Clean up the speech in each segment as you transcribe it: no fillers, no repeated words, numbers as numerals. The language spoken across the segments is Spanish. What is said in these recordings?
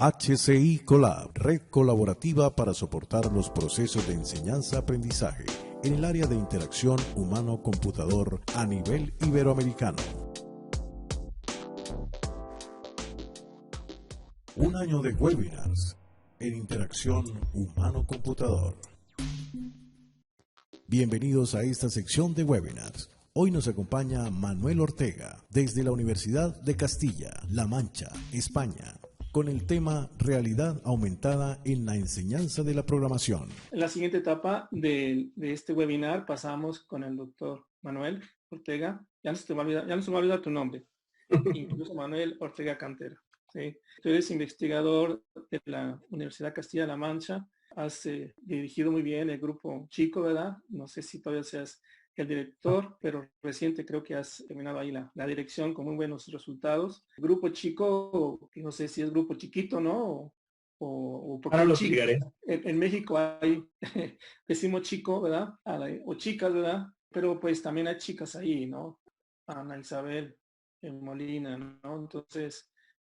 HCI Colab, red colaborativa para soportar los procesos de enseñanza-aprendizaje en el área de interacción humano-computador a nivel iberoamericano. Un año de webinars en interacción humano-computador. Bienvenidos a esta sección de webinars. Hoy nos acompaña Manuel Ortega desde la Universidad de Castilla-La Mancha, España, con el tema Realidad aumentada en la enseñanza de la programación. En la siguiente etapa de este webinar pasamos con el doctor Manuel Ortega. Ya no se me va a olvidar tu nombre. Incluso Manuel Ortega Cantera. ¿Sí? Tú eres investigador de la Universidad Castilla-La Mancha. Has dirigido muy bien el grupo Chico, ¿verdad? No sé si todavía seas el director, pero reciente creo que has terminado ahí la dirección con muy buenos resultados. El grupo Chico, no sé si es grupo chiquito, ¿no? O ahora lo explicaré. En México hay, decimos chico, ¿verdad? O chicas, ¿verdad? Pero pues también hay chicas ahí, ¿no? Ana Isabel Molina, ¿no? Entonces,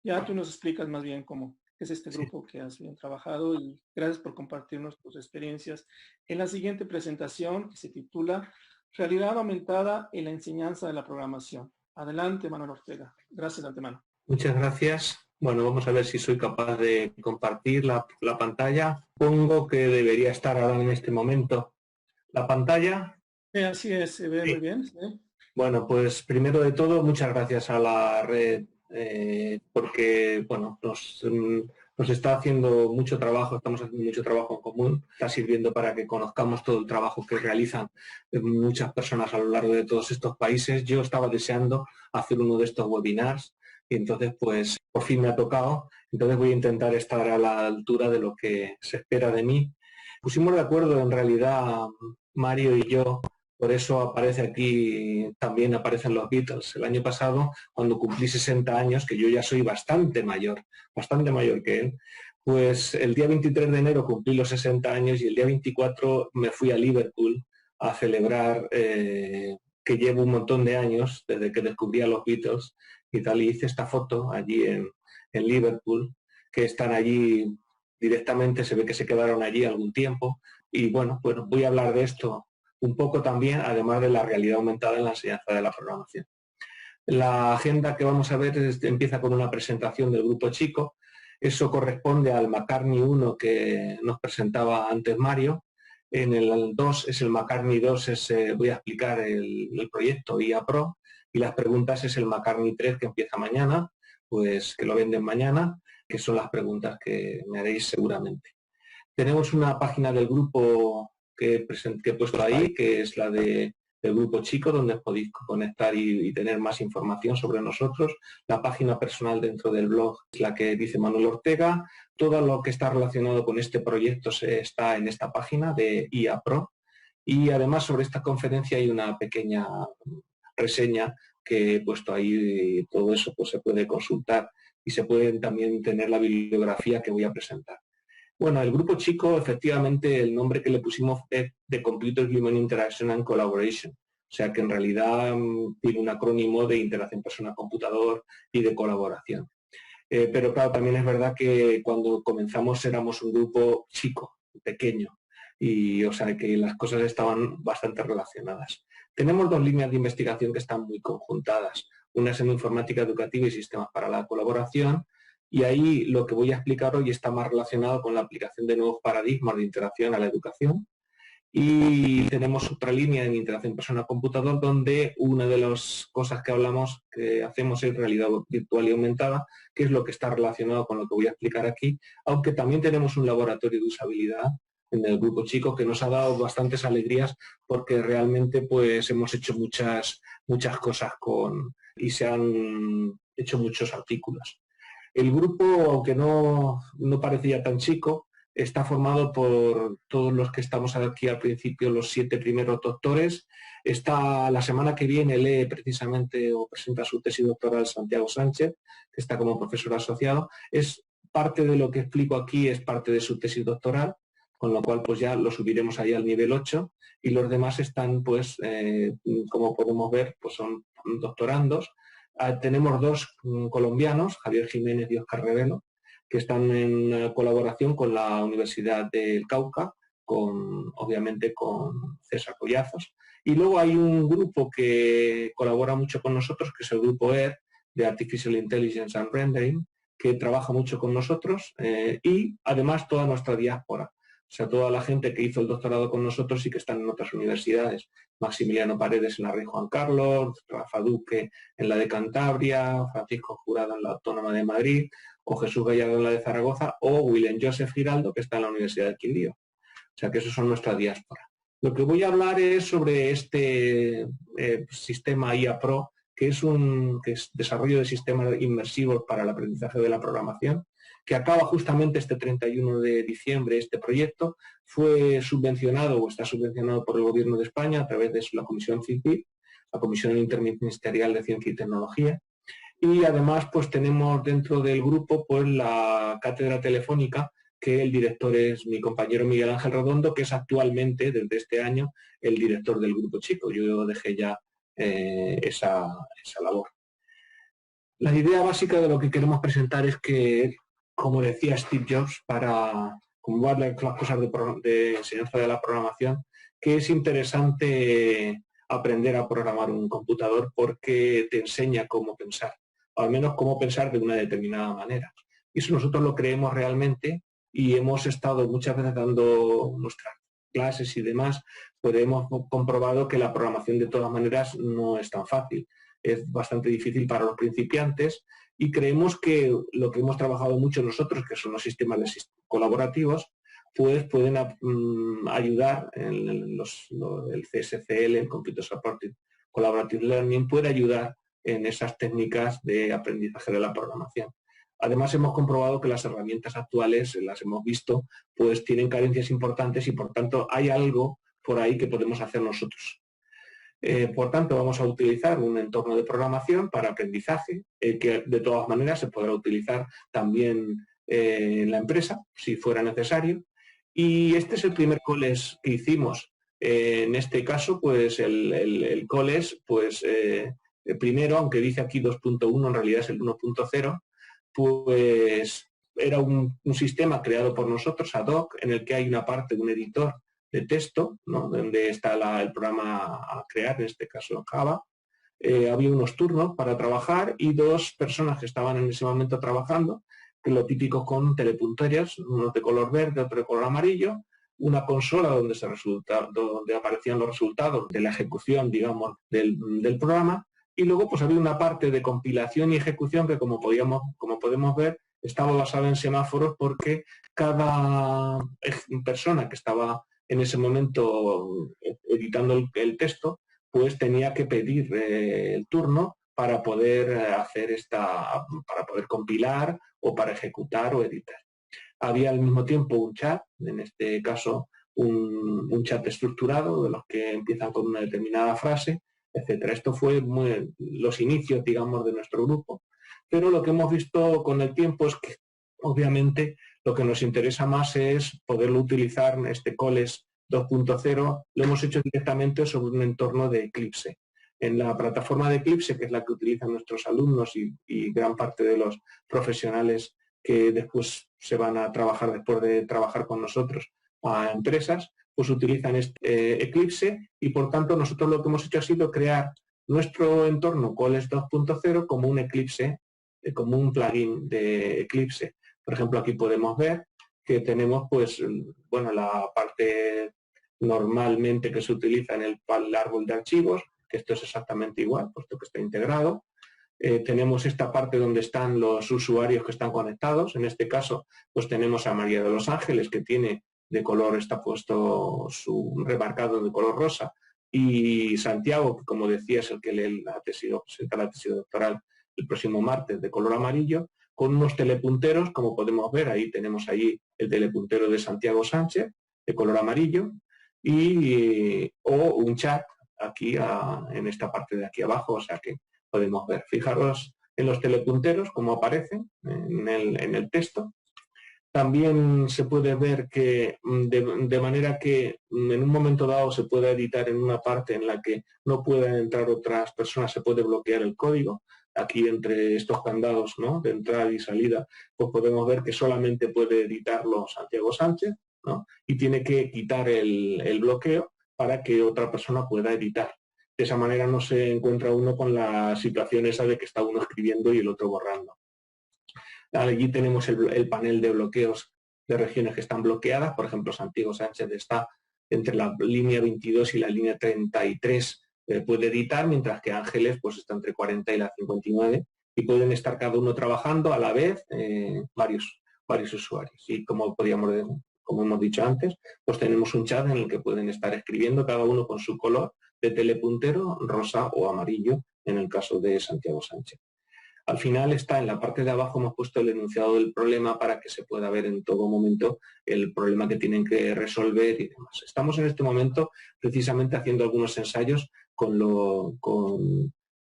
ya tú nos explicas más bien cómo es este grupo que has bien trabajado y gracias por compartirnos tus experiencias. En la siguiente presentación, que se titula Realidad aumentada en la enseñanza de la programación. Adelante, Manuel Ortega. Gracias de antemano. Muchas gracias. Bueno, vamos a ver si soy capaz de compartir la pantalla. Pongo que debería estar ahora en este momento la pantalla. Así es, se ve muy bien. ¿Sí? Bueno, pues primero de todo, muchas gracias a la red porque, bueno, nos está haciendo mucho trabajo, estamos haciendo mucho trabajo en común, está sirviendo para que conozcamos todo el trabajo que realizan muchas personas a lo largo de todos estos países. Yo estaba deseando hacer uno de estos webinars y entonces pues por fin me ha tocado, entonces voy a intentar estar a la altura de lo que se espera de mí. Pusimos de acuerdo en realidad Mario y yo, por eso aparece aquí, también aparecen los Beatles. El año pasado, cuando cumplí 60 años, que yo ya soy bastante mayor que él, pues el día 23 de enero cumplí los 60 años y el día 24 me fui a Liverpool a celebrar que llevo un montón de años desde que descubrí a los Beatles y tal, y hice esta foto allí en Liverpool, que están allí directamente, se ve que se quedaron allí algún tiempo, y bueno, voy a hablar de esto un poco también, además de la realidad aumentada en la enseñanza de la programación. La agenda que vamos a ver empieza con una presentación del grupo Chico. Eso corresponde al McCartney 1 que nos presentaba antes Mario. En el 2 es el McCartney 2, voy a explicar el proyecto IA Pro, y las preguntas es el McCartney 3 que empieza mañana, pues que lo venden mañana, que son las preguntas que me haréis seguramente. Tenemos una página del grupo que he puesto ahí, que es la del grupo Chico, donde podéis conectar y tener más información sobre nosotros. La página personal dentro del blog es la que dice Manuel Ortega. Todo lo que está relacionado con este proyecto está en esta página de IA Pro. Y además sobre esta conferencia hay una pequeña reseña que he puesto ahí, y todo eso pues se puede consultar y se puede también tener la bibliografía que voy a presentar. Bueno, el grupo Chico, efectivamente, el nombre que le pusimos es The Computer Human Interaction and Collaboration. O sea que en realidad tiene un acrónimo de interacción persona-computador y de colaboración. Pero claro, también es verdad que cuando comenzamos éramos un grupo chico, pequeño, y o sea que las cosas estaban bastante relacionadas. Tenemos dos líneas de investigación que están muy conjuntadas. Una es en informática educativa y sistemas para la colaboración, y ahí lo que voy a explicar hoy está más relacionado con la aplicación de nuevos paradigmas de interacción a la educación. Y tenemos otra línea en interacción persona-computador, donde una de las cosas que hablamos, que hacemos es realidad virtual y aumentada, que es lo que está relacionado con lo que voy a explicar aquí, aunque también tenemos un laboratorio de usabilidad en el grupo Chico que nos ha dado bastantes alegrías porque realmente pues hemos hecho muchas cosas y se han hecho muchos artículos. El grupo, aunque no parecía tan chico, está formado por todos los que estamos aquí al principio, los 7 primeros doctores. La semana que viene lee precisamente o presenta su tesis doctoral Santiago Sánchez, que está como profesor asociado. Es parte de lo que explico aquí, es parte de su tesis doctoral, con lo cual pues ya lo subiremos ahí al nivel 8, y los demás están pues, como podemos ver, pues son doctorandos. Tenemos 2 colombianos, Javier Jiménez y Óscar Revelo, que están en colaboración con la Universidad del Cauca, obviamente con César Collazos. Y luego hay un grupo que colabora mucho con nosotros, que es el grupo ER, de Artificial Intelligence and Rendering, que trabaja mucho con nosotros, y además toda nuestra diáspora. O sea, toda la gente que hizo el doctorado con nosotros y que están en otras universidades. Maximiliano Paredes en la Rey Juan Carlos, Rafa Duque en la de Cantabria, Francisco Jurado en la Autónoma de Madrid, o Jesús Gallardo en la de Zaragoza, o William Joseph Giraldo, que está en la Universidad de Quindío. O sea, que esos son nuestra diáspora. Lo que voy a hablar es sobre este sistema IA Pro, que es desarrollo de sistemas inmersivos para el aprendizaje de la programación, que acaba justamente este 31 de diciembre. Este proyecto fue subvencionado o está subvencionado por el Gobierno de España a través de la Comisión CICIT, la Comisión Interministerial de Ciencia y Tecnología. Y además pues tenemos dentro del grupo pues la cátedra telefónica, que el director es mi compañero Miguel Ángel Redondo, que es actualmente, desde este año, el director del Grupo Chico. Yo dejé ya esa labor. La idea básica de lo que queremos presentar es que, como decía Steve Jobs, para comprobar las cosas de enseñanza de la programación, que es interesante aprender a programar un computador porque te enseña cómo pensar, o al menos cómo pensar de una determinada manera. Y eso nosotros lo creemos realmente, y hemos estado muchas veces dando nuestras clases y demás, pues hemos comprobado que la programación de todas maneras no es tan fácil. Es bastante difícil para los principiantes, y creemos que lo que hemos trabajado mucho nosotros, que son los sistemas colaborativos, pues pueden ayudar en el CSCL, el Computer Supported Collaborative Learning, puede ayudar en esas técnicas de aprendizaje de la programación. Además, hemos comprobado que las herramientas actuales, las hemos visto, pues tienen carencias importantes, y por tanto hay algo por ahí que podemos hacer nosotros. Por tanto, vamos a utilizar un entorno de programación para aprendizaje, que de todas maneras se podrá utilizar también en la empresa, si fuera necesario. Y este es el primer COLES que hicimos. En este caso, pues el COLES, pues primero, aunque dice aquí 2.1, en realidad es el 1.0, pues era un sistema creado por nosotros, ad hoc, en el que hay una parte de un editor de texto, ¿no?, donde está el programa a crear, en este caso Java. Había unos turnos para trabajar y dos personas que estaban en ese momento trabajando, que lo típico con telepunteros, uno de color verde, otro de color amarillo, una consola donde aparecían los resultados de la ejecución, digamos, del programa. Y luego pues había una parte de compilación y ejecución que, como podemos ver, estaba basada en semáforos, porque cada persona que estaba en ese momento editando el texto, pues tenía que pedir el turno para poder para poder compilar o para ejecutar o editar. Había al mismo tiempo un chat, en este caso un chat estructurado, de los que empiezan con una determinada frase, etcétera. Esto fue los inicios, digamos, de nuestro grupo. Pero lo que hemos visto con el tiempo es que, obviamente, lo que nos interesa más es poderlo utilizar, este COLES 2.0, lo hemos hecho directamente sobre un entorno de Eclipse. En la plataforma de Eclipse, que es la que utilizan nuestros alumnos y gran parte de los profesionales que después se van a trabajar, después de trabajar con nosotros, a empresas, pues utilizan este Eclipse, y por tanto nosotros lo que hemos hecho ha sido crear nuestro entorno COLES 2.0 como un Eclipse, como un plugin de Eclipse. Por ejemplo, aquí podemos ver que tenemos pues, bueno, la parte normalmente que se utiliza en el árbol de archivos, que esto es exactamente igual, puesto que está integrado. Tenemos esta parte donde están los usuarios que están conectados. En este caso, pues tenemos a María de los Ángeles, que tiene de color, está puesto remarcado de color rosa, y Santiago, que como decía es el que presenta la tesis doctoral el próximo martes, de color amarillo, con unos telepunteros, como podemos ver, ahí tenemos ahí el telepuntero de Santiago Sánchez, de color amarillo, o un chat aquí en esta parte de aquí abajo, o sea que podemos ver. Fijaros en los telepunteros, como aparecen en el texto. También se puede ver que de manera que en un momento dado se puede editar en una parte en la que no puedan entrar otras personas, se puede bloquear el código. aquí entre estos candados, ¿no?, de entrada y salida, pues podemos ver que solamente puede editarlo Santiago Sánchez, ¿no?, y tiene que quitar el bloqueo para que otra persona pueda editar. De esa manera no se encuentra uno con la situación esa de que está uno escribiendo y el otro borrando. Allí tenemos el panel de bloqueos de regiones que están bloqueadas. Por ejemplo, Santiago Sánchez está entre la línea 22 y la línea 33, puede editar, mientras que Ángeles pues está entre 40 y la 59, y pueden estar cada uno trabajando a la vez varios usuarios. Y como hemos dicho antes, pues tenemos un chat en el que pueden estar escribiendo cada uno con su color de telepuntero, rosa o amarillo, en el caso de Santiago Sánchez. Al final está en la parte de abajo, hemos puesto el enunciado del problema para que se pueda ver en todo momento el problema que tienen que resolver y demás. Estamos en este momento precisamente haciendo algunos ensayos con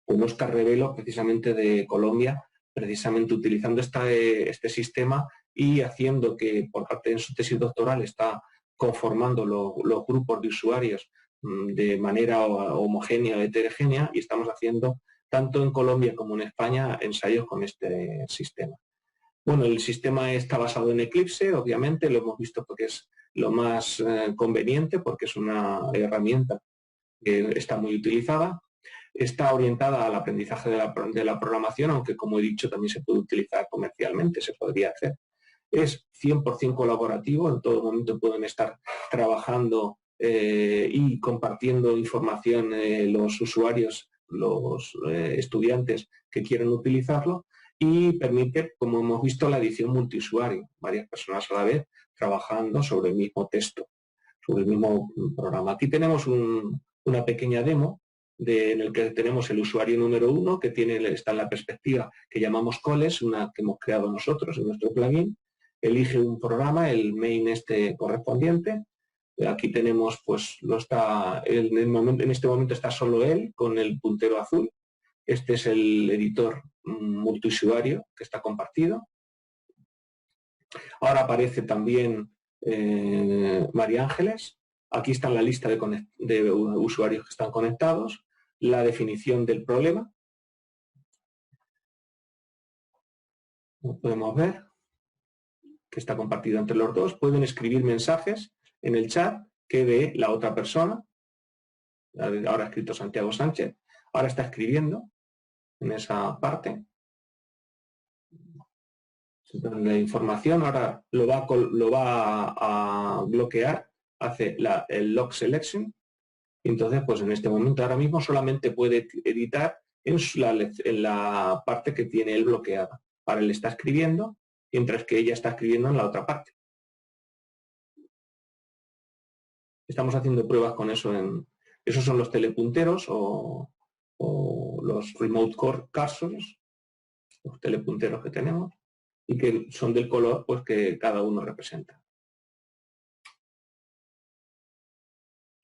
Óscar Revelo, precisamente de Colombia, precisamente utilizando este sistema y haciendo que por parte de su tesis doctoral está conformando los grupos de usuarios de manera homogénea o heterogénea, y estamos haciendo tanto en Colombia como en España ensayos con este sistema. Bueno, el sistema está basado en Eclipse, obviamente, lo hemos visto porque es lo más conveniente, porque es una herramienta que está muy utilizada. Está orientada al aprendizaje de la programación, aunque como he dicho también se puede utilizar comercialmente, se podría hacer. Es 100% colaborativo, en todo momento pueden estar trabajando y compartiendo información los usuarios, los estudiantes que quieran utilizarlo, y permite, como hemos visto, la edición multiusuario, varias personas a la vez trabajando sobre el mismo texto, sobre el mismo programa. Aquí tenemos una pequeña demo en el que tenemos el usuario número 1, que está en la perspectiva que llamamos Coles, una que hemos creado nosotros en nuestro plugin. Elige un programa, el main correspondiente. Aquí tenemos, pues, en este momento está solo él con el puntero azul. Este es el editor multiusuario que está compartido. Ahora aparece también María Ángeles. Aquí está la lista de usuarios que están conectados, la definición del problema. Como podemos ver, que está compartido entre los dos. Pueden escribir mensajes en el chat que ve la otra persona. Ahora ha escrito Santiago Sánchez, ahora está escribiendo en esa parte. La información ahora lo va a bloquear, hace el lock selection. Entonces, pues en este momento, ahora mismo solamente puede editar en la parte que tiene él bloqueada. Ahora él está escribiendo, mientras que ella está escribiendo en la otra parte. Estamos haciendo pruebas con eso. Esos son los telepunteros o los remote cursors, los telepunteros que tenemos, y que son del color pues que cada uno representa.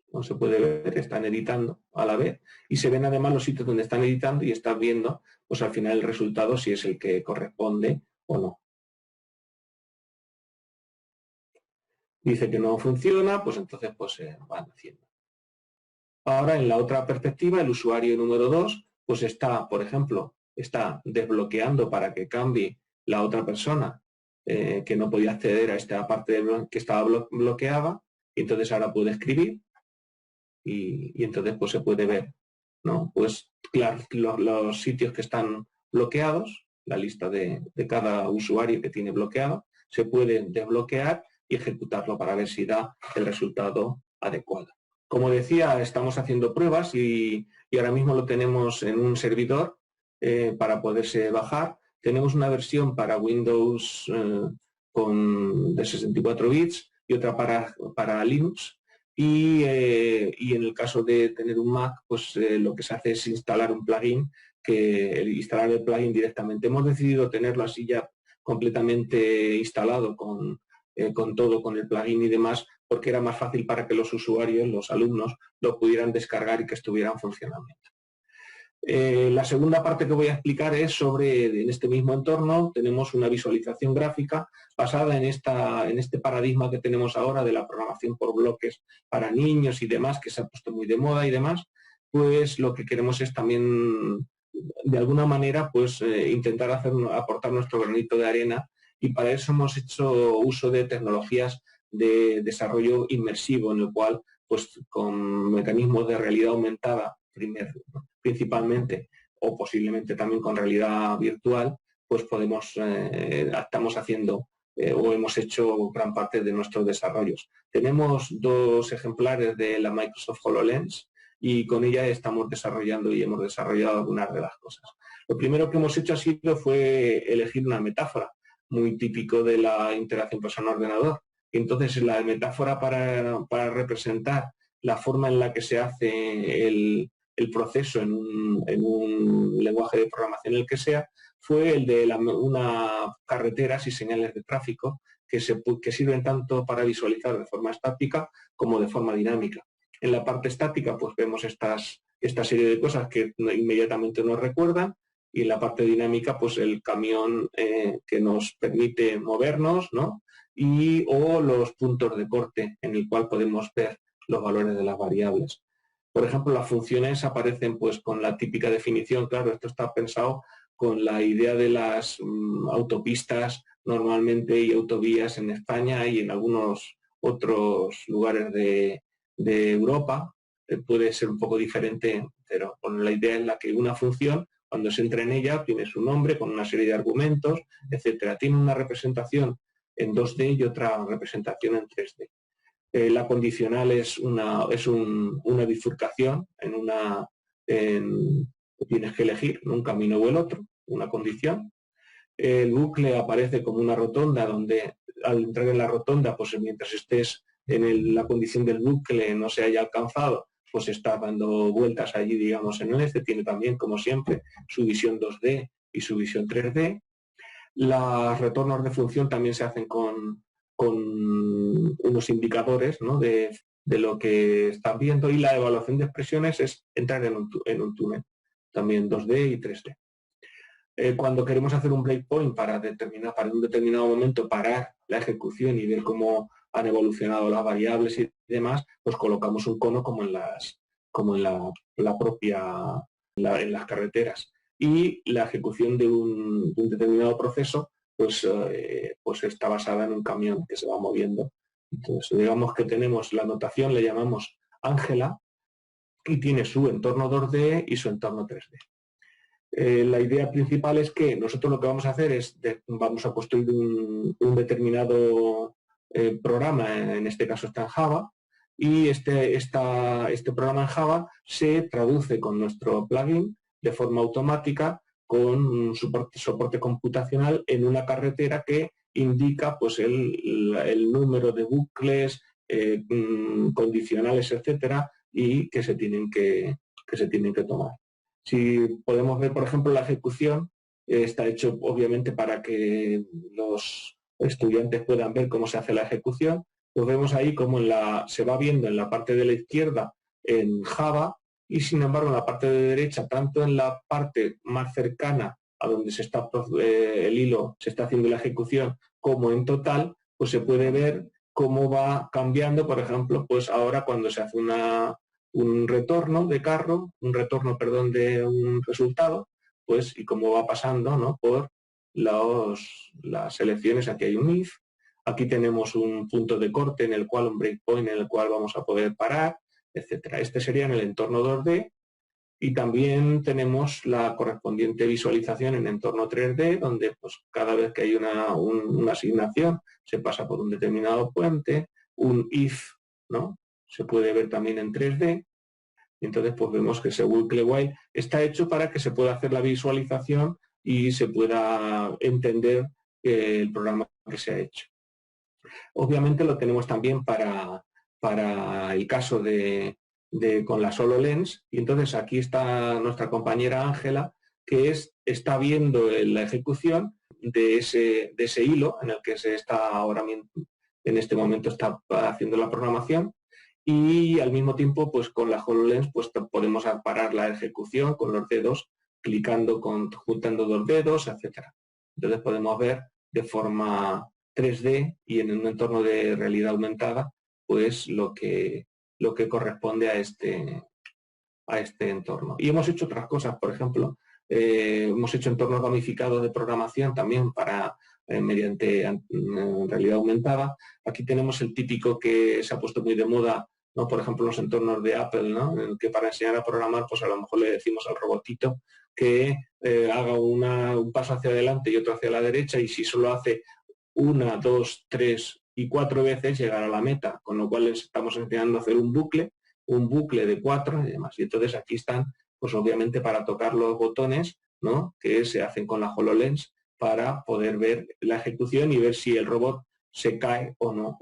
Como se puede ver, están editando a la vez y se ven además los sitios donde están editando y están viendo pues al final el resultado, si es el que corresponde o no. Dice que no funciona, pues entonces pues se van haciendo. Ahora en la otra perspectiva, el usuario número 2 pues está, por ejemplo, está desbloqueando para que cambie la otra persona que no podía acceder a esta parte que estaba bloqueada, y entonces ahora puede escribir y entonces pues se puede ver, ¿no? Pues claro, los sitios que están bloqueados, la lista de cada usuario que tiene bloqueado, se puede desbloquear y ejecutarlo para ver si da el resultado adecuado. Como decía, estamos haciendo pruebas y ahora mismo lo tenemos en un servidor para poderse bajar. Tenemos una versión para Windows de 64 bits y otra para Linux. Y en el caso de tener un Mac, pues lo que se hace es instalar un plugin, instalar el plugin directamente. Hemos decidido tenerlo así ya completamente instalado con todo, con el plugin y demás, porque era más fácil para que los usuarios, los alumnos, lo pudieran descargar y que estuviera en funcionamiento. La segunda parte que voy a explicar es en este mismo entorno tenemos una visualización gráfica basada en este paradigma que tenemos ahora de la programación por bloques para niños y demás, que se ha puesto muy de moda y demás. Pues lo que queremos es también de alguna manera pues intentar aportar nuestro granito de arena, y para eso hemos hecho uso de tecnologías de desarrollo inmersivo, en el cual pues con mecanismos de realidad aumentada principalmente, o posiblemente también con realidad virtual, pues estamos haciendo o hemos hecho gran parte de nuestros desarrollos. Tenemos 2 ejemplares de la Microsoft HoloLens y con ella estamos desarrollando y hemos desarrollado algunas de las cosas. Lo primero que hemos hecho fue elegir una metáfora, muy típico de la interacción persona-ordenador. Entonces, la metáfora para representar la forma en la que se hace el proceso en un lenguaje de programación, el que sea, fue el de una carreteras y señales de tráfico que sirven tanto para visualizar de forma estática como de forma dinámica. En la parte estática pues vemos esta serie de cosas que inmediatamente nos recuerdan, y en la parte dinámica pues el camión que nos permite movernos, ¿no? O los puntos de corte en el cual podemos ver los valores de las variables. Por ejemplo, las funciones aparecen pues con la típica definición. Claro, esto está pensado con la idea de las autopistas normalmente y autovías en España y en algunos otros lugares de Europa. Puede ser un poco diferente, pero con la idea en la que una función, cuando se entra en ella, tiene su nombre con una serie de argumentos, etcétera. Tiene una representación en 2D y otra representación en 3D. La condicional es una bifurcación, tienes que elegir un camino o el otro, una condición. El bucle aparece como una rotonda, donde al entrar en la rotonda, pues mientras estés en la condición del bucle no se haya alcanzado, pues está dando vueltas allí, digamos, en el tiene también, como siempre, su visión 2D y su visión 3D. Los retornos de función también se hacen con unos indicadores, ¿no? de lo que estás viendo, y la evaluación de expresiones es entrar en un túnel, también 2D y 3D. Cuando queremos hacer un breakpoint para un determinado momento parar la ejecución y ver cómo han evolucionado las variables y demás, pues colocamos un cono como en las carreteras. Y la ejecución de un determinado proceso pues está basada en un camión que se va moviendo. Entonces, digamos que tenemos la notación, le llamamos Ángela, y tiene su entorno 2D y su entorno 3D. La idea principal es que nosotros lo que vamos a hacer es, vamos a construir un determinado programa, en este caso está en Java, y este programa en Java se traduce con nuestro plugin de forma automática con un soporte computacional en una carretera que indica pues el número de bucles, condicionales, etcétera, y que se tienen que tomar. Si podemos ver, por ejemplo, la ejecución, está hecho obviamente para que los estudiantes puedan ver cómo se hace la ejecución. Pues vemos ahí cómo se va viendo en la parte de la izquierda en Java, y sin embargo en la parte de derecha, tanto en la parte más cercana a donde el hilo se está haciendo la ejecución, como en total, pues se puede ver cómo va cambiando. Por ejemplo, pues ahora cuando se hace un retorno de un resultado, pues y cómo va pasando, ¿no? Por las selecciones. Aquí hay un if, aquí tenemos un punto de corte en el cual, un breakpoint en el cual vamos a poder parar, etcétera. Este sería en el entorno 2D, y también tenemos la correspondiente visualización en entorno 3D, donde pues cada vez que hay una asignación se pasa por un determinado puente, un if, ¿no? Se puede ver también en 3D. Entonces pues vemos que ese bucle while está hecho para que se pueda hacer la visualización y se pueda entender el programa que se ha hecho. Obviamente lo tenemos también para el caso con la HoloLens, y entonces aquí está nuestra compañera Ángela, que está viendo la ejecución de ese hilo en el que se está ahora mismo, en este momento está haciendo la programación, y al mismo tiempo pues con la HoloLens pues podemos parar la ejecución con los dedos, clicando, juntando 2 dedos, etcétera. Entonces podemos ver de forma 3D y en un entorno de realidad aumentada pues lo que corresponde a este entorno. Y hemos hecho otras cosas. Por ejemplo, hemos hecho entornos gamificados de programación también para mediante realidad aumentada. Aquí tenemos el típico que se ha puesto muy de moda, ¿no? Por ejemplo, los entornos de Apple, ¿no? En el que para enseñar a programar, pues a lo mejor le decimos al robotito que haga un paso hacia adelante y otro hacia la derecha, y si solo hace 1, 2, 3 y 4 veces llegará a la meta, con lo cual les estamos enseñando a hacer un bucle de 4 y demás. Y entonces aquí están, pues obviamente para tocar los botones, ¿no? Que se hacen con la HoloLens para poder ver la ejecución y ver si el robot se cae o no,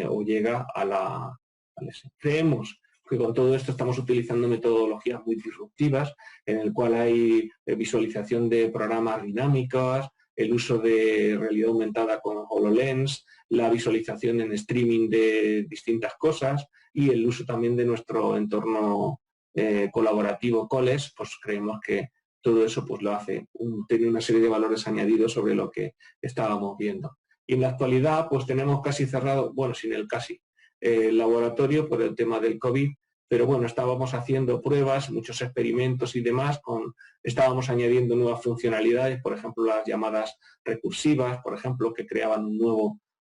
o llega a la... Creemos que con todo esto estamos utilizando metodologías muy disruptivas, en el cual hay visualización de programas dinámicas, el uso de realidad aumentada con HoloLens, la visualización en streaming de distintas cosas y el uso también de nuestro entorno colaborativo Coles. Pues creemos que todo eso pues lo hace, tiene una serie de valores añadidos sobre lo que estábamos viendo. Y en la actualidad pues tenemos casi cerrado, bueno, sin el casi, el laboratorio por el tema del COVID, pero bueno, estábamos haciendo pruebas, muchos experimentos y demás, estábamos añadiendo nuevas funcionalidades, por ejemplo, las llamadas recursivas, por ejemplo, que creaban un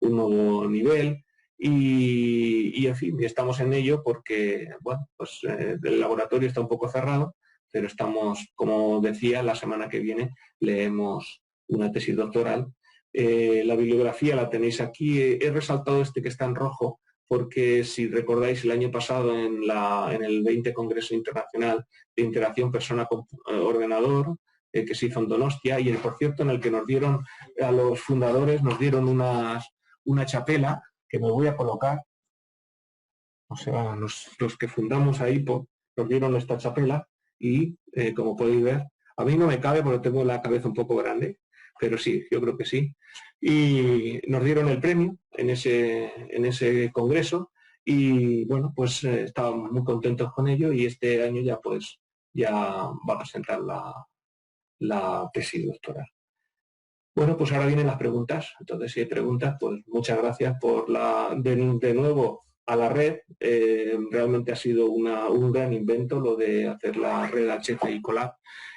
nuevo nivel, y en fin, estamos en ello porque, bueno, pues el laboratorio está un poco cerrado, pero estamos, como decía, la semana que viene leemos una tesis doctoral. La bibliografía la tenéis aquí. He resaltado este que está en rojo, porque si recordáis el año pasado en el 20 Congreso Internacional de Interacción Persona-Ordenador, que se hizo en Donostia, y por cierto en el que nos dieron, a los fundadores nos dieron una chapela que me voy a colocar, o sea, los que fundamos ahí nos dieron esta chapela y como podéis ver, a mí no me cabe porque tengo la cabeza un poco grande, pero sí, yo creo que sí. Y nos dieron el premio en ese congreso y bueno, pues estábamos muy contentos con ello, y este año ya va a presentar la tesis doctoral. Bueno, pues ahora vienen las preguntas. Entonces, si hay preguntas, pues muchas gracias por de nuevo a la red. Realmente ha sido un gran invento lo de hacer la red HCI Colab,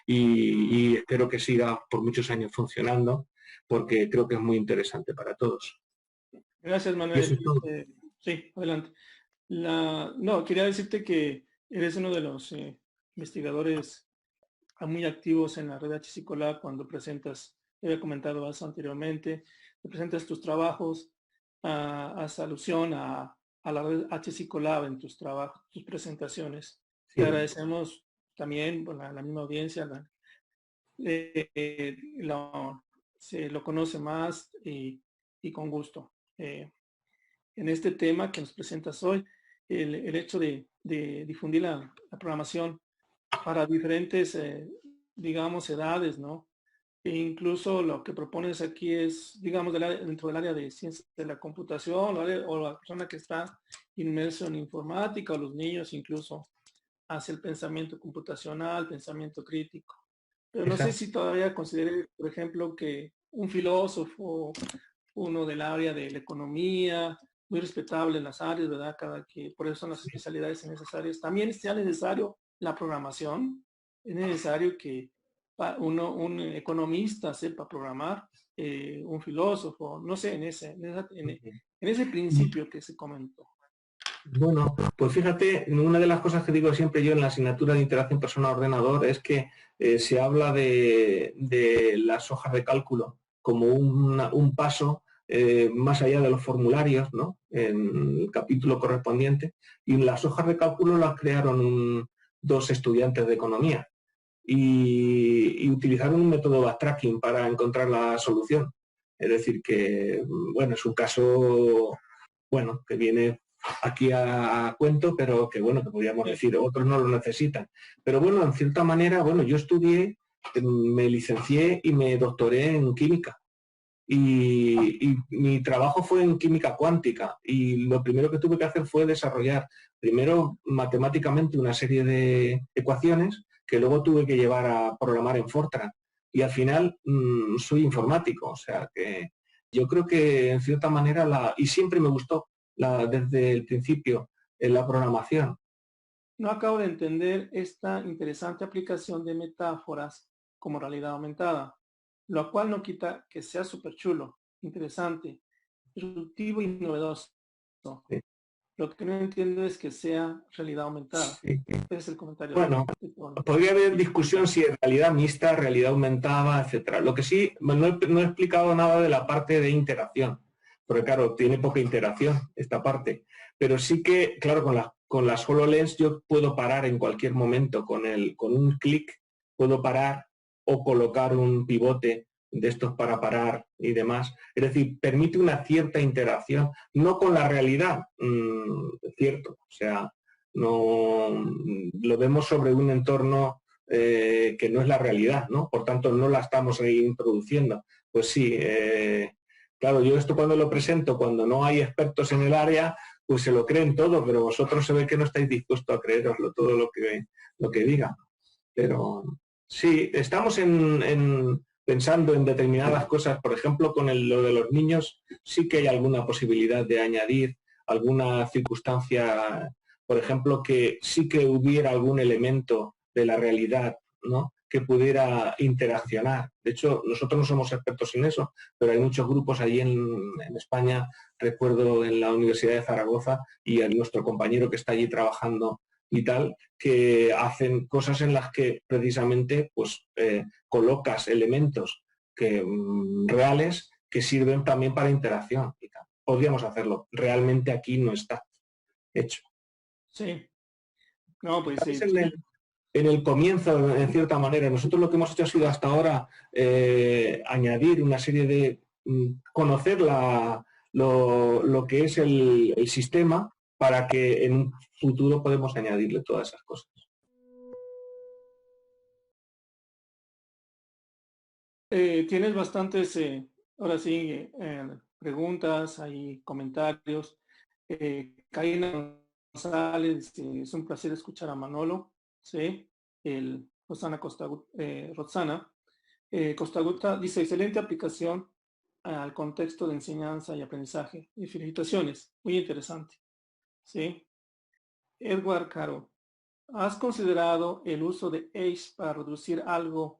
y espero que siga por muchos años funcionando, porque creo que es muy interesante para todos. Gracias, Manuel. Sí, adelante. No, quería decirte que eres uno de los investigadores muy activos en la red HCI Colab cuando presentas, te había comentado eso anteriormente, te presentas tus trabajos, haces alusión a la red HCI Colab en tus trabajos, tus presentaciones. Sí. Te agradecemos también por la misma audiencia, se lo conoce más y con gusto. En este tema que nos presentas hoy, el hecho de difundir la programación para diferentes, digamos, edades, ¿no? E incluso lo que propones aquí es, digamos, dentro del área de ciencias de la computación, o la persona que está inmerso en informática, o los niños incluso, hacia el pensamiento computacional, pensamiento crítico. Pero no sé si todavía considere, por ejemplo, que un filósofo, uno del área de la economía, muy respetable en las áreas, ¿verdad? Por eso son las especialidades en esas áreas. También sea necesario la programación, es necesario que un economista sepa programar, un filósofo, no sé, en ese principio que se comentó. Bueno, pues fíjate, una de las cosas que digo siempre yo en la asignatura de interacción persona-ordenador es que se habla de las hojas de cálculo como un paso más allá de los formularios, ¿no? En el capítulo correspondiente, y las hojas de cálculo las crearon dos estudiantes de economía y utilizaron un método backtracking para encontrar la solución. Es decir que, bueno, es un caso, bueno, que viene aquí a cuento, pero que bueno, que podríamos decir, otros no lo necesitan. Pero bueno, en cierta manera, bueno, yo estudié, me licencié y me doctoré en química. Y mi trabajo fue en química cuántica, y lo primero que tuve que hacer fue desarrollar primero matemáticamente una serie de ecuaciones que luego tuve que llevar a programar en Fortran, y al final soy informático, o sea que yo creo que en cierta manera y siempre me gustó desde el principio en la programación. No acabo de entender esta interesante aplicación de metáforas como realidad aumentada, lo cual no quita que sea súper chulo, interesante, disruptivo y novedoso. Sí. Lo que no entiendo es que sea realidad aumentada. Sí. Ese es el comentario. Bueno, podría haber discusión si es realidad mixta, realidad aumentada, etcétera. Lo que sí, no he explicado nada de la parte de interacción, porque claro, tiene poca interacción esta parte. Pero sí que, claro, con las HoloLens yo puedo parar en cualquier momento, con un clic puedo parar o colocar un pivote de estos para parar y demás. Es decir, permite una cierta interacción, no con la realidad, cierto, o sea, no lo vemos sobre un entorno que no es la realidad, ¿no? Por tanto, no la estamos ahí introduciendo. Pues sí, claro, yo esto cuando lo presento, cuando no hay expertos en el área, pues se lo creen todo, pero vosotros se ve que no estáis dispuestos a creeroslo todo lo que diga. Pero sí, estamos pensando en determinadas cosas, por ejemplo, con lo de los niños, sí que hay alguna posibilidad de añadir alguna circunstancia, por ejemplo, que sí que hubiera algún elemento de la realidad, ¿no?, que pudiera interaccionar. De hecho, nosotros no somos expertos en eso, pero hay muchos grupos allí en España, recuerdo en la Universidad de Zaragoza, y nuestro compañero que está allí trabajando y tal, que hacen cosas en las que precisamente pues colocas elementos reales que sirven también para interacción y tal. Podríamos hacerlo. Realmente aquí no está hecho. Sí. No, pues sí. En el comienzo, en cierta manera, nosotros lo que hemos hecho ha sido hasta ahora añadir una serie de conocer lo que es el sistema, para que en un futuro podemos añadirle todas esas cosas. Tienes bastantes, ahora sí, preguntas, hay comentarios. Karina González, es un placer escuchar a Manolo, ¿sí? Roxana Costa dice, excelente aplicación al contexto de enseñanza y aprendizaje. Y felicitaciones, muy interesante. ¿Sí? Edward Caro, ¿has considerado el uso de ACE para reducir algo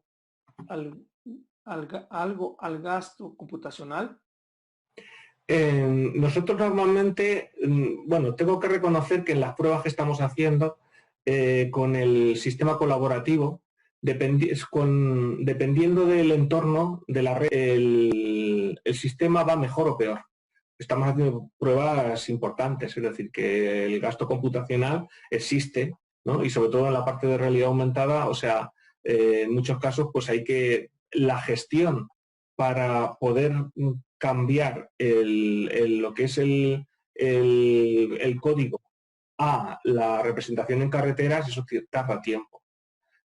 al gasto computacional? Nosotros normalmente, bueno, tengo que reconocer que en las pruebas que estamos haciendo con el sistema colaborativo, dependiendo del entorno de la red, el sistema va mejor o peor. Estamos haciendo pruebas importantes, es decir, que el gasto computacional existe, ¿no? Y sobre todo en la parte de realidad aumentada, o sea, en muchos casos pues hay que la gestión para poder cambiar lo que es el código a la representación en carreteras, eso tarda tiempo.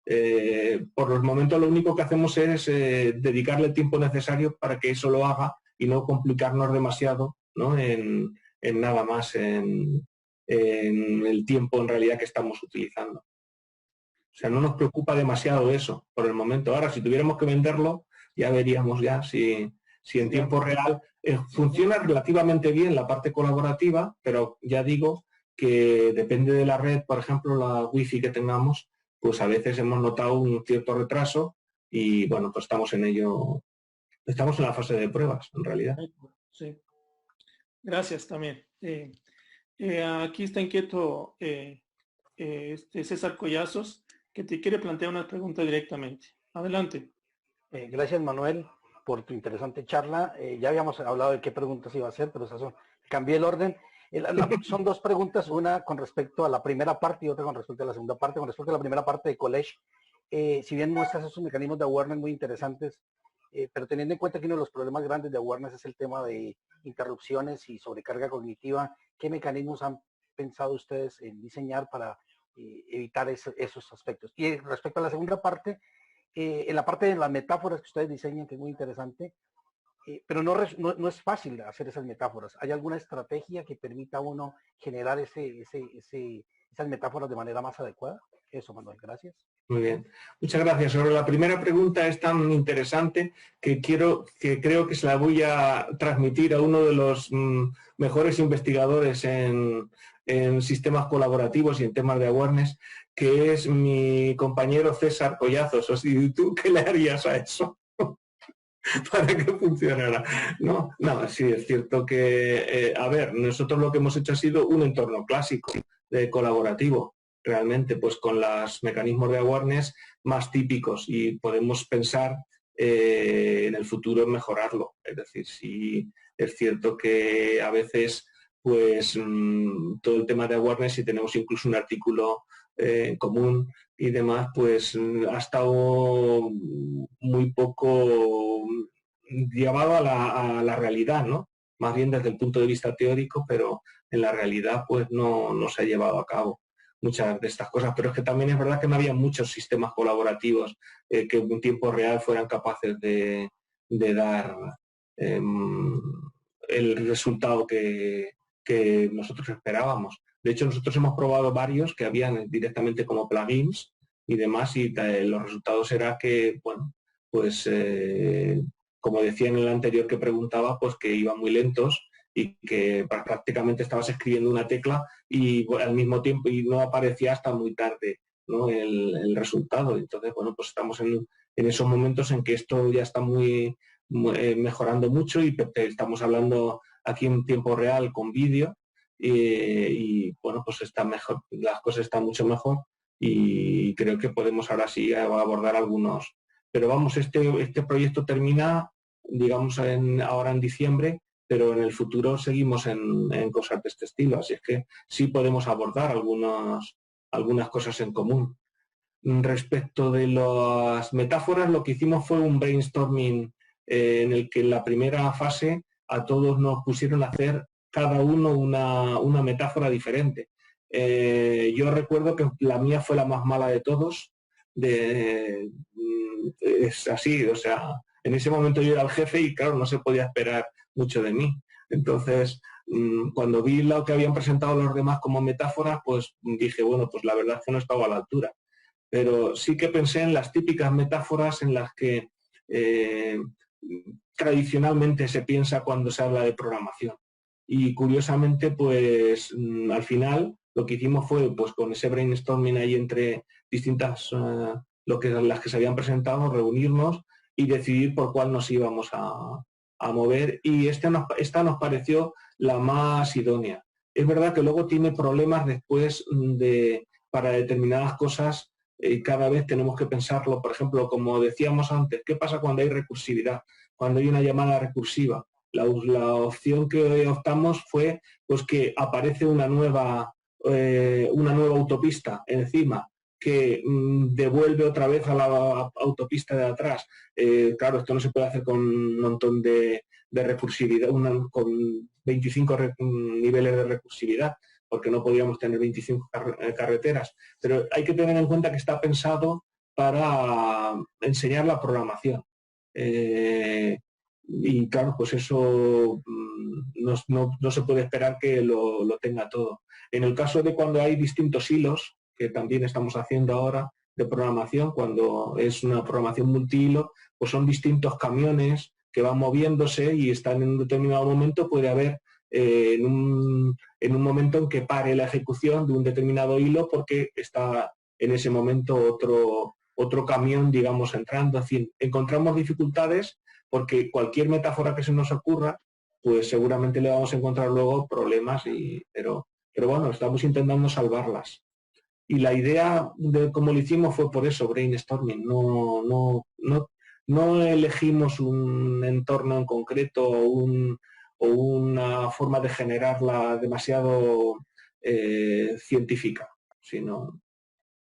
Por el momento lo único que hacemos es dedicarle el tiempo necesario para que eso lo haga y no complicarnos demasiado, ¿no?, en nada más, en el tiempo en realidad que estamos utilizando. O sea, no nos preocupa demasiado eso por el momento. Ahora, si tuviéramos que venderlo, ya veríamos ya si en tiempo real funciona relativamente bien la parte colaborativa, pero ya digo que depende de la red, por ejemplo, la wifi que tengamos, pues a veces hemos notado un cierto retraso y bueno, pues estamos en ello, estamos en la fase de pruebas, en realidad. Sí. Gracias también. Aquí está inquieto César Collazos, que te quiere plantear una pregunta directamente. Adelante. Gracias, Manuel, por tu interesante charla. Ya habíamos hablado de qué preguntas iba a hacer, pero cambié el orden. Son dos preguntas, una con respecto a la primera parte y otra con respecto a la segunda parte. Con respecto a la primera parte de College, si bien muestras esos mecanismos de awareness muy interesantes, pero teniendo en cuenta que uno de los problemas grandes de awareness es el tema de interrupciones y sobrecarga cognitiva, ¿qué mecanismos han pensado ustedes en diseñar para evitar esos aspectos? Y respecto a la segunda parte, en la parte de las metáforas que ustedes diseñan, que es muy interesante, pero no es fácil hacer esas metáforas. ¿Hay alguna estrategia que permita a uno generar esas metáforas de manera más adecuada? Eso, Manuel, gracias. Muy bien, muchas gracias. Sobre la primera pregunta es tan interesante que creo que se la voy a transmitir a uno de los mejores investigadores en sistemas colaborativos y en temas de awareness, que es mi compañero César Collazos. O sea, ¿tú qué le harías a eso? Para que funcionara. No, sí, es cierto que, a ver, nosotros lo que hemos hecho ha sido un entorno clásico, colaborativo, realmente, pues con los mecanismos de awareness más típicos, y podemos pensar en el futuro en mejorarlo. Es decir, sí es cierto que a veces, pues, todo el tema de awareness, si tenemos incluso un artículo común y demás, pues ha estado muy poco llevado a la realidad, ¿no? Más bien desde el punto de vista teórico, pero en la realidad pues no se ha llevado a cabo muchas de estas cosas. Pero es que también es verdad que no había muchos sistemas colaborativos que en tiempo real fueran capaces de dar el resultado que nosotros esperábamos. De hecho, nosotros hemos probado varios que habían directamente como plugins y demás, y los resultados era que, bueno, pues como decía en el anterior que preguntaba, pues que iban muy lentos y que prácticamente estabas escribiendo una tecla y al mismo tiempo y no aparecía hasta muy tarde, ¿no? el resultado. Entonces, bueno, pues estamos en esos momentos en que esto ya está muy mejorando mucho, y estamos hablando aquí en tiempo real con vídeo, y bueno, pues está mejor, las cosas están mucho mejor, y creo que podemos ahora sí abordar algunos. Pero vamos, este proyecto termina, digamos, ahora en diciembre, pero en el futuro seguimos en cosas de este estilo, así es que sí podemos abordar algunas cosas en común. Respecto de las metáforas, lo que hicimos fue un brainstorming en el que en la primera fase a todos nos pusieron a hacer cada uno una metáfora diferente. Yo recuerdo que la mía fue la más mala de todos. Es así, o sea, en ese momento yo era el jefe y claro, no se podía esperar mucho de mí. Entonces, cuando vi lo que habían presentado los demás como metáforas, pues dije, bueno, pues la verdad es que no estaba a la altura. Pero sí que pensé en las típicas metáforas en las que tradicionalmente se piensa cuando se habla de programación. Y curiosamente, pues al final lo que hicimos fue, pues con ese brainstorming ahí entre distintas, las que se habían presentado, reunirnos y decidir por cuál nos íbamos a mover. Y esta nos pareció la más idónea. Es verdad que luego tiene problemas después para determinadas cosas. Cada vez tenemos que pensarlo. Por ejemplo, como decíamos antes, ¿qué pasa cuando hay recursividad? Cuando hay una llamada recursiva. La opción que optamos fue pues que aparece una nueva autopista encima que devuelve otra vez a la autopista de atrás. Claro, esto no se puede hacer con un montón de recursividad, con 25 niveles de recursividad, porque no podíamos tener 25 carreteras. Pero hay que tener en cuenta que está pensado para enseñar la programación. Y claro, pues eso no se puede esperar que lo tenga todo. En el caso de cuando hay distintos hilos, que también estamos haciendo ahora de programación, cuando es una programación multihilo, pues son distintos camiones que van moviéndose y están en un determinado momento, puede haber en un momento en que pare la ejecución de un determinado hilo porque está en ese momento otro camión, digamos, entrando. En fin, encontramos dificultades porque cualquier metáfora que se nos ocurra, pues seguramente le vamos a encontrar luego problemas, pero bueno, estamos intentando salvarlas. Y la idea de cómo lo hicimos fue por eso, brainstorming. No elegimos un entorno en concreto o una forma de generarla demasiado científica, sino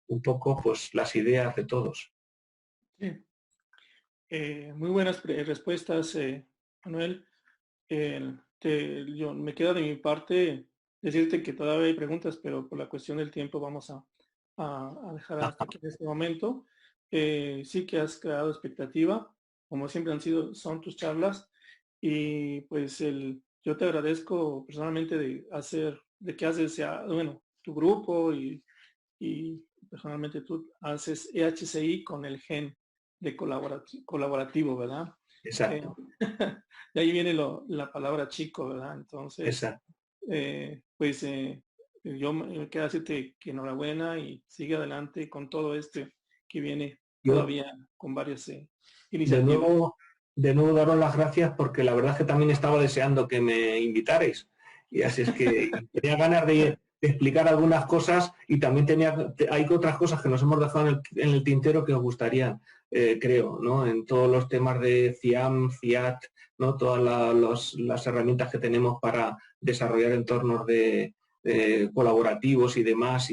un poco pues las ideas de todos. Sí. Muy buenas respuestas, Manuel. Yo me queda de mi parte decirte que todavía hay preguntas, pero por la cuestión del tiempo vamos a dejar hasta aquí en este momento. Sí que has creado expectativa, como siempre son tus charlas, y pues yo te agradezco personalmente de que haces, bueno, tu grupo y personalmente tú haces EHCI con el gen de colaborativo, ¿verdad? Exacto. De ahí viene la palabra chico, ¿verdad? Entonces, Exacto. pues yo me queda decirte que enhorabuena y sigue adelante con todo este que viene Yo, todavía con varias de iniciativas. nuevo, de nuevo daros las gracias porque la verdad es que también estaba deseando que me invitarais. Y así es que tenía ganas de explicar algunas cosas y también hay otras cosas que nos hemos dejado en el tintero que os gustarían, creo, ¿no? En todos los temas de CIAM, CIAT, ¿no? Todas las herramientas que tenemos para desarrollar entornos colaborativos y demás.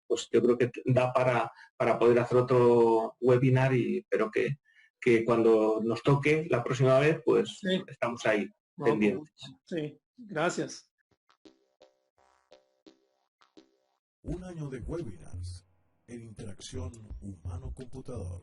Pues yo creo que da para poder hacer otro webinar, pero que cuando nos toque la próxima vez, pues Sí, estamos ahí no, con pendientes. gusto. Sí, gracias. Un año de webinars en interacción humano-computador.